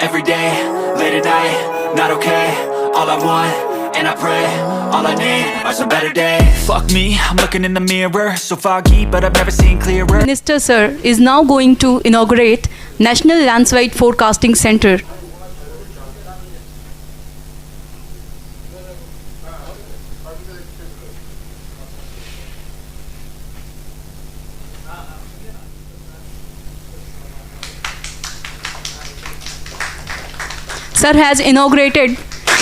every day, late at night, not okay. All I want, and I pray, all I need are some better days. Fuck me, I'm looking in the mirror, so foggy, but I've never seen clearer. Minister Sir is now going to inaugurate National Landslide Forecasting Center. Sir has inaugurated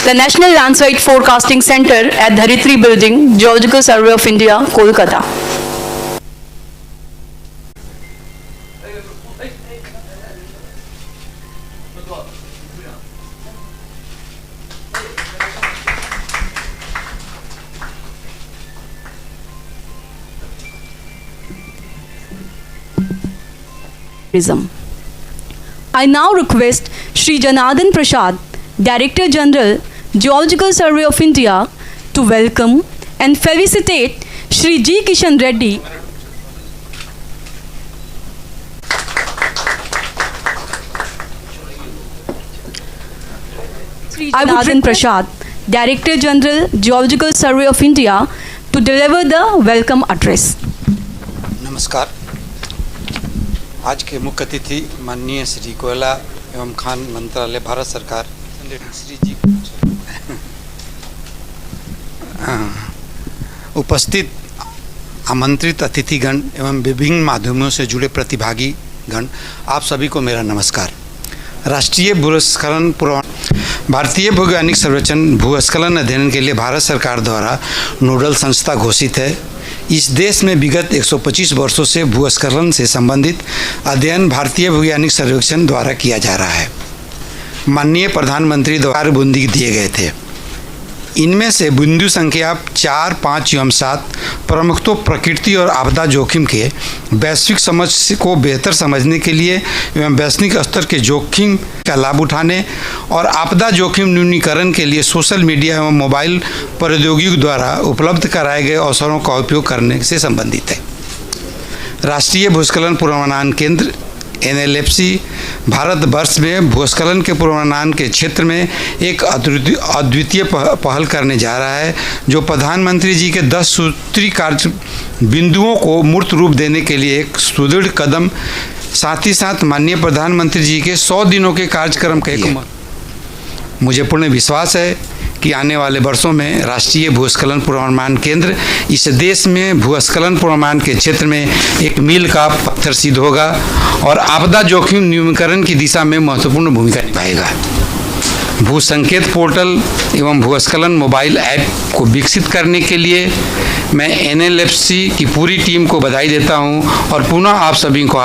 the National Landslide Forecasting Center at Dharitri Building, Geological Survey of India, Kolkata. I now request Shri Janardhan Prasad, Director General, Geological Survey of India, to welcome and felicitate Shri G. Kishan Reddy, Shri Janardhan Prasad, Director General, Geological Survey of India, to deliver the welcome address. नमस्कार। आज के मुख्य अतिथि माननीय श्री कोयला एवं खान मंत्रालय भारत सरकार श्री जी उपस्थित आमंत्रित अतिथिगण एवं विभिन्न माध्यमों से जुड़े प्रतिभागी गण, आप सभी को मेरा नमस्कार। राष्ट्रीय भूस्खलन भारतीय भूवैज्ञानिक सर्वेक्षण भूस्खलन अध्ययन के लिए भारत सरकार द्वारा नोडल संस्था घोषित है। इस देश में विगत 125 वर्षों से भूस्खलन से संबंधित अध्ययन भारतीय भूवैज्ञानिक सर्वेक्षण द्वारा किया जा रहा है। माननीय प्रधानमंत्री द्वारा बूंदी दिए गए थे। इनमें से बिंदु संख्या 4, 5 एवं 7 प्रमुखतः प्रकृति और आपदा जोखिम के वैश्विक समझ को बेहतर समझने के लिए एवं वैश्विक स्तर के जोखिम का लाभ उठाने और आपदा जोखिम न्यूनीकरण के लिए सोशल मीडिया एवं मोबाइल प्रौद्योगिकी द्वारा उपलब्ध कराए गए अवसरों का उपयोग करने से संबंधित है। राष्ट्रीय भूस्खलन पूर्वानुमान केंद्र NLFC भारत वर्ष में भूस्खलन के पूर्वानुमान के क्षेत्र में एक अद्वितीय पहल करने जा रहा है, जो प्रधानमंत्री जी के 10 सूत्री कार्य बिंदुओं को मूर्त रूप देने के लिए एक सुदृढ़ कदम, साथ ही साथ माननीय प्रधानमंत्री जी के 100 दिनों के कार्यक्रम का एक मुझे पूर्ण विश्वास है कि आने वाले वर्षों में राष्ट्रीय भूस्खलन पूर्वानुमान केंद्र इस देश में भूस्खलन पूर्वानुमान के क्षेत्र में एक मील का पत्थर सिद्ध होगा और आपदा जोखिम न्यूनीकरण की दिशा में महत्वपूर्ण भूमिका निभाएगा। भू संकेत पोर्टल एवं भूस्खलन मोबाइल ऐप को विकसित करने के लिए मैं NLFC की पूरी टीम को बधाई देता हूं और पुनः आप सभी को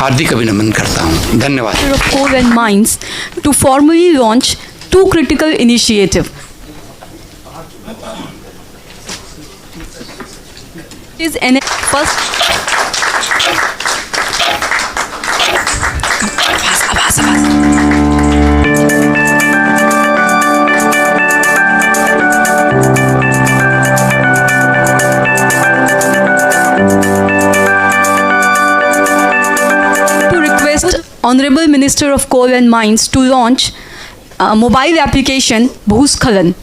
हार्दिक अभिनंदन करता हूं। धन्यवाद। Coal and Mines to formally launch 2 critical initiatives. Is first to request Honorable Minister of Coal and Mines to launch a mobile application Bhuskhalan.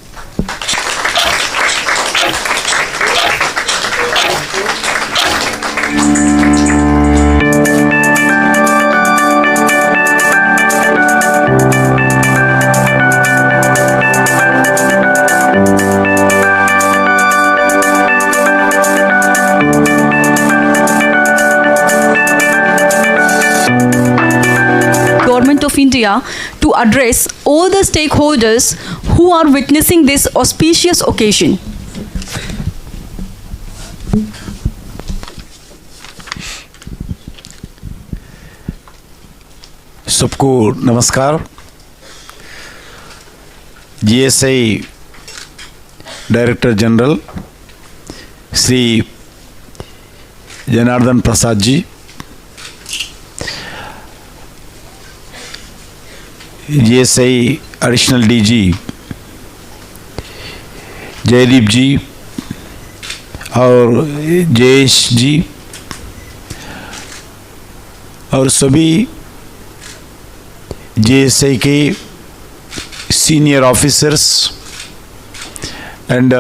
Government of India to address all the stakeholders who are witnessing this auspicious occasion. सबको नमस्कार। GSI director general Shri Janardan Prasad ji, GSI additional DG Jaideep ji और जयेश जी और सभी JSI के senior officers and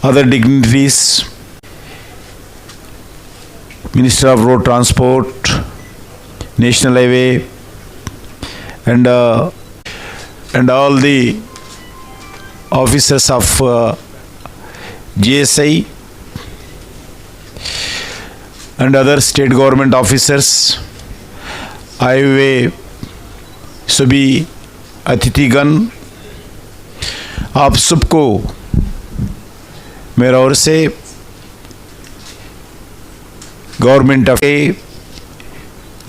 other dignitaries, Minister of Road Transport, National Highway, and all the officers of JSI and other state government officers, आए हुए सभी अतिथिगण, आप सबको मेरा ओर से government of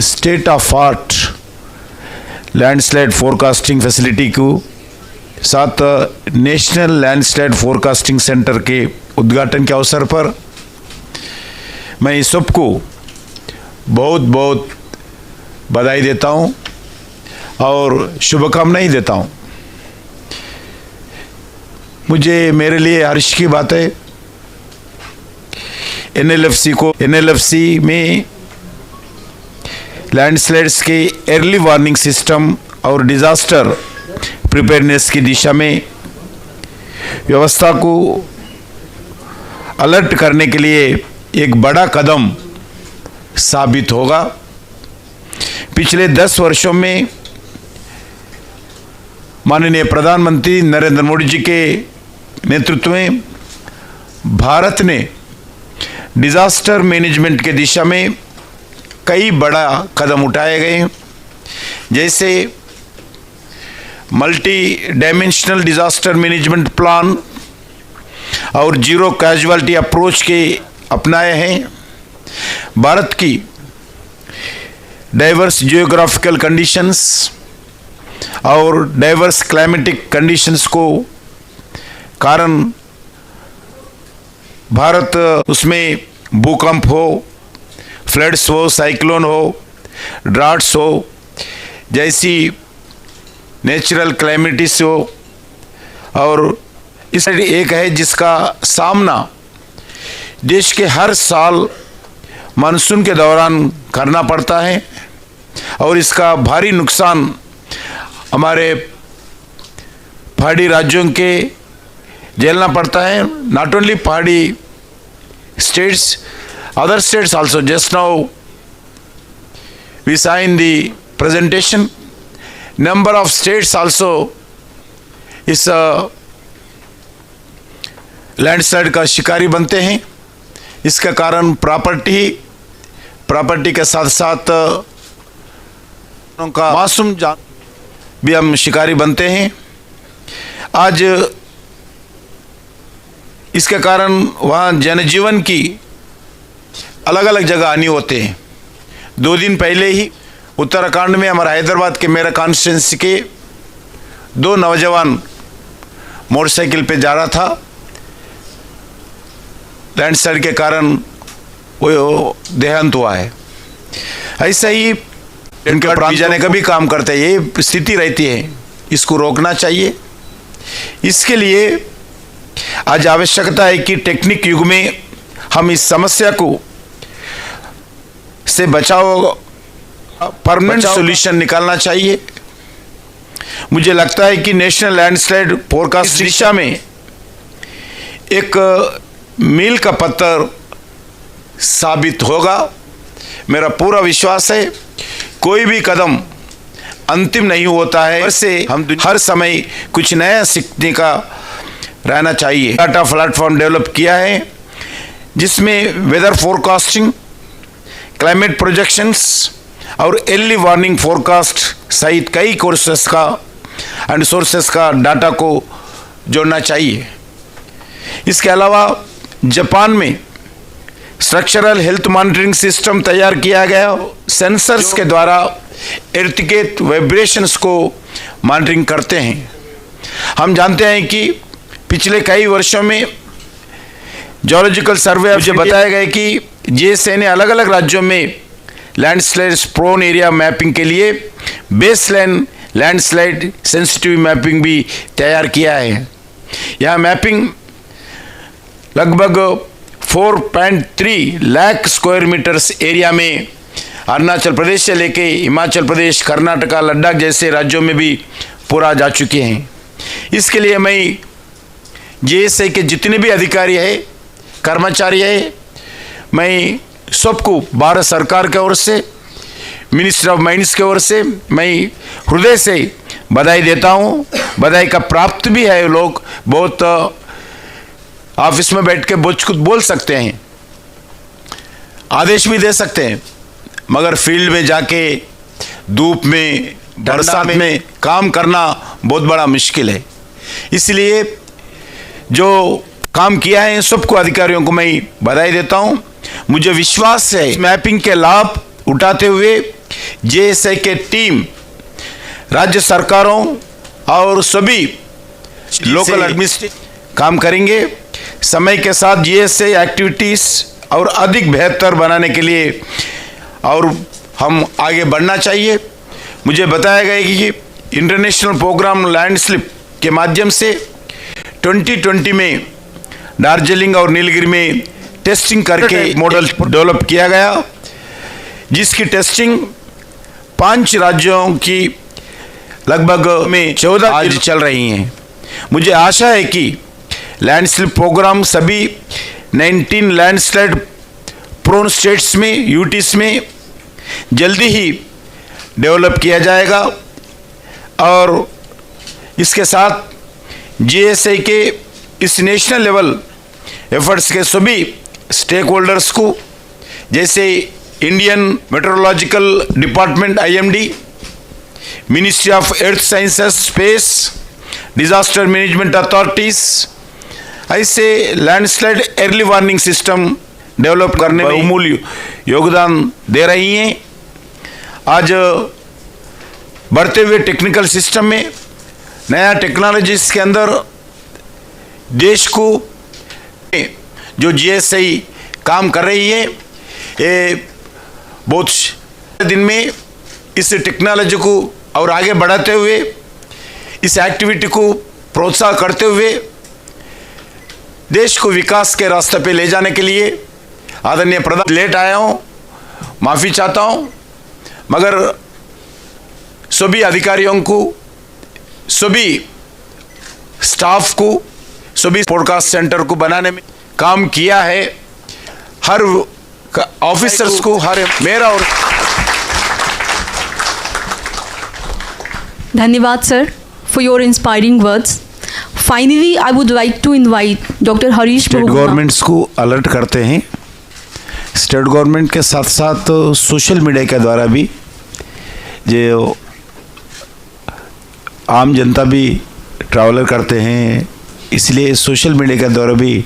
state of art landslide forecasting facility को साथ नेशनल लैंडस्लाइड फोरकास्टिंग सेंटर के उद्घाटन के अवसर पर मैं इस सबको बहुत बहुत बधाई देता हूं और शुभकामनाएं देता हूं। मुझे मेरे लिए हर्ष की बात है, एनएलएफसी में लैंडस्लाइड्स के अर्ली वार्निंग सिस्टम और डिजास्टर प्रिपेयरनेस की दिशा में व्यवस्था को अलर्ट करने के लिए एक बड़ा कदम साबित होगा। पिछले 10 वर्षों में माननीय प्रधानमंत्री नरेंद्र मोदी जी के नेतृत्व में भारत ने डिजास्टर मैनेजमेंट के दिशा में कई बड़ा कदम उठाए गए हैं, जैसे multi dimensional disaster management plan और जीरो कैजुअलिटी अप्रोच के अपनाए हैं। भारत की डाइवर्स जियोग्राफिकल कंडीशंस और डाइवर्स क्लाइमेटिक कंडीशंस को कारण भारत उसमें भूकंप हो, फ्लड्स हो, साइक्लोन हो, ड्राट्स हो जैसी नेचुरल क्लाइमेटिस हो, और इस एक है जिसका सामना देश के हर साल मानसून के दौरान करना पड़ता है और इसका भारी नुकसान हमारे पहाड़ी राज्यों के झेलना पड़ता है। नॉट ओनली पहाड़ी states, other states also. Just now we saw in the presentation, number of states also इस लैंडस्लाइड का शिकारी बनते हैं। इसका कारण प्रॉपर्टी के साथ साथ उनका मासूम जान भी हम शिकारी बनते हैं। आज इसके कारण वहाँ जनजीवन की अलग अलग जगह हानि होते हैं। 2 दिन पहले ही उत्तराखंड में हमारा हैदराबाद के मेरा कॉन्स्टिट्यूंसी के 2 नौजवान मोटरसाइकिल पे जा रहा था, लैंडस्लाइड के कारण वो देहांत हुआ है। ऐसा ही इनके प्राण जाने का भी काम करते हैं। ये स्थिति रहती है, इसको रोकना चाहिए। इसके लिए आज आवश्यकता है कि टेक्निक युग में हम इस समस्या को से बचाव परमानेंट सॉल्यूशन निकालना चाहिए। मुझे लगता है कि नेशनल लैंडस्लाइड फोरकास्ट दिशा में एक मील का पत्थर साबित होगा। मेरा पूरा विश्वास है कोई भी कदम अंतिम नहीं होता है, वैसे हम हर समय कुछ नया सीखने का रहना चाहिए। डाटा प्लेटफॉर्म डेवलप किया है जिसमें वेदर फोरकास्टिंग, क्लाइमेट प्रोजेक्शंस और अर्ली वार्निंग फोरकास्ट सहित कई कोर्सेस का एंड सोर्सेस का डाटा को जोड़ना चाहिए। इसके अलावा जापान में स्ट्रक्चरल हेल्थ मॉनिटरिंग सिस्टम तैयार किया गया, सेंसर्स के द्वारा एर्थक्वेक वाइब्रेशंस को मॉनिटरिंग करते हैं। हम जानते हैं कि पिछले कई वर्षों में जियोलॉजिकल सर्वे मुझे बताया गया कि जीएसआई ने अलग अलग राज्यों में लैंडस्लाइड प्रोन एरिया मैपिंग के लिए बेसलाइन लैंडस्लाइड सेंसिटिव मैपिंग भी तैयार किया है। यह मैपिंग लगभग 4.3 लाख स्क्वायर मीटर्स एरिया में अरुणाचल प्रदेश से लेके हिमाचल प्रदेश, कर्नाटका, लद्दाख जैसे राज्यों में भी पूरा जा चुके हैं। इसके लिए मैं जेएसआई के जितने भी अधिकारी है, कर्मचारी है, मैं सबको भारत सरकार की ओर से, मिनिस्टर ऑफ माइंस की ओर से मैं हृदय से बधाई देता हूँ। बधाई का प्राप्त भी है। लोग बहुत ऑफिस में बैठ के बहुत कुछ बोल सकते हैं, आदेश भी दे सकते हैं, मगर फील्ड में जाके धूप में, बरसात में काम करना बहुत बड़ा मुश्किल है। इसलिए जो काम किया है सबको अधिकारियों को मैं बधाई देता हूं। मुझे विश्वास है मैपिंग के लाभ उठाते हुए जेएसआई के टीम राज्य सरकारों और सभी लोकल एडमिनिस्ट्रेशन काम करेंगे। समय के साथ जेएसआई एक्टिविटीज और अधिक बेहतर बनाने के लिए और हम आगे बढ़ना चाहिए। मुझे बताया गया कि इंटरनेशनल प्रोग्राम लैंडस्लिप के माध्यम से 2020 में दार्जिलिंग और नीलगिरी में टेस्टिंग करके मॉडल डेवलप किया गया, जिसकी टेस्टिंग 5 राज्यों की लगभग में 14 आज चल रही हैं। मुझे आशा है कि लैंडस्लिप प्रोग्राम सभी 19 लैंडस्लाइड प्रोन स्टेट्स में, यूटीज में जल्दी ही डेवलप किया जाएगा और इसके साथ जेएसआई के इस नेशनल लेवल एफर्ट्स के सभी स्टेक होल्डर्स को, जैसे Indian meteorological department IMD, ministry of earth sciences, space, disaster management authorities, ऐसे landslide early warning system develop करने में बहुमूल्य योगदान दे रही हैं। आज बढ़ते हुए टेक्निकल सिस्टम में, नया टेक्नोलॉजीज के अंदर देश को जो जेएसआई काम कर रही है, ये बहुत दिन में इस टेक्नोलॉजी को और आगे बढ़ाते हुए, इस एक्टिविटी को प्रोत्साहन करते हुए देश को विकास के रास्ते पे ले जाने के लिए आदरणीय प्रधान, लेट आया हूँ, माफ़ी चाहता हूँ, मगर सभी अधिकारियों को, सभी स्टाफ को, सभी पॉडकास्ट सेंटर को बनाने में काम किया है, हर ऑफिसर्स को, हर मेरा और धन्यवाद sir for your inspiring words. Finally, I would like to invite Dr. Harish state Bahuguna. Governments को अलर्ट करते हैं। स्टेट गवर्नमेंट के साथ साथ सोशल मीडिया के द्वारा भी जो आम जनता भी ट्रैवलर करते हैं, इसलिए सोशल मीडिया के द्वारा भी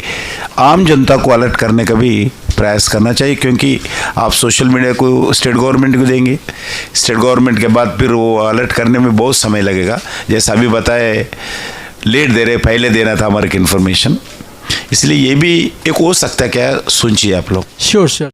आम जनता को अलर्ट करने का भी प्रयास करना चाहिए, क्योंकि आप सोशल मीडिया को स्टेट गवर्नमेंट को देंगे, स्टेट गवर्नमेंट के बाद फिर वो अलर्ट करने में बहुत समय लगेगा। जैसा अभी बताए, लेट दे रहे, पहले देना था हमारे इन्फॉर्मेशन, इसलिए ये भी एक हो सकता है। क्या सोचिए आप लोग? Sure sir.